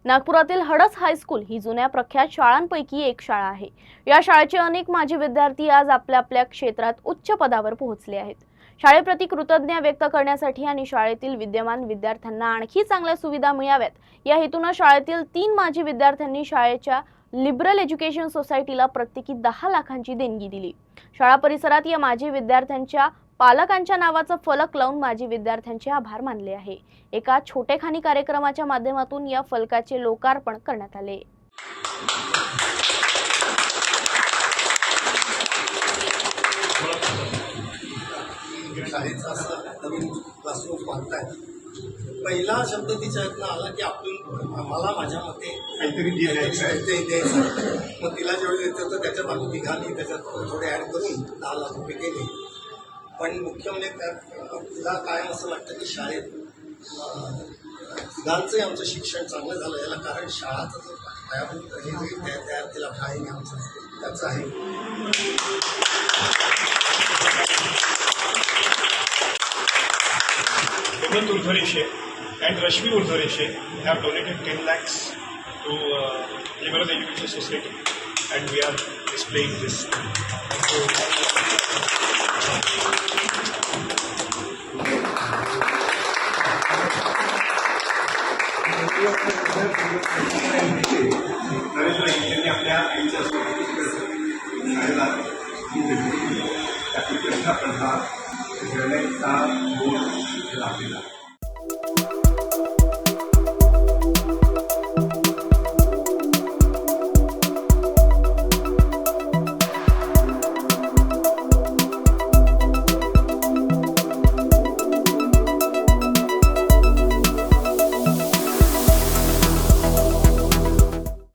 नागपुरातील हडस हायस्कूल ही जुन्या प्रख्यात शाळांपैकी एक शाळा आहे। या शाळेचे अनेक माजी विद्यार्थी आज आपल्या आपल्या क्षेत्रात उच्च पदावर पोहोचले आहेत। शाळेप्रती कृतज्ञता व्यक्त करण्यासाठी आणि शाळेतील विद्यमान विद्यार्थ्यांना आणखी चांगल्या सुविधा मिळाव्यात या हेतूने शाळेतील 3 माजी विद्यार्थ्यांनी शाळेच्या लिबरल एज्युकेशन सोसायटीला प्रत्येकी 10 लाखांची देणगी दिली। शाळा परिसरात या माजी विद्यार्थ्यांच्या पालकांच्या नावाचा फलक लावून माजी विद्यार्थ्यांचे आभार मानले आहे। एका छोटेखानी कार्यक्रमाच्या माध्यमातून या फलकाचे लोकार्पण करण्यात आले। शाळेचा असा नवीन क्लासरूम बांधताय, पहिला शब्द तिच्यातनं आला की आपण आम्हाला माझ्या मते काहीतरी द्यायचं। मग तिला जेवढे देतं तर त्याच्यात आम्ही तिघांनी त्याच्यात थोडे ॲड करून 10 लाख रुपये केले। पण मुख्य म्हणजे त्यात तिला कायम असं वाटतं की शाळेत तिघांचंही आमचं शिक्षण चांगलं झालं, याला कारण शाळाचं जो पायाभूत हे जे तयार केला शाळेने आमचं त्याचं आहे। Hemant Urdhvareshe and Rashmi Urdhvareshe have donated 10 lakhs to Liberal Education Society, and we are displaying this. त्यांनी आपल्या आईच्या शाळेला त्या प्रतिष्ठा प्रथा घेण्याचा बोध लाभलेला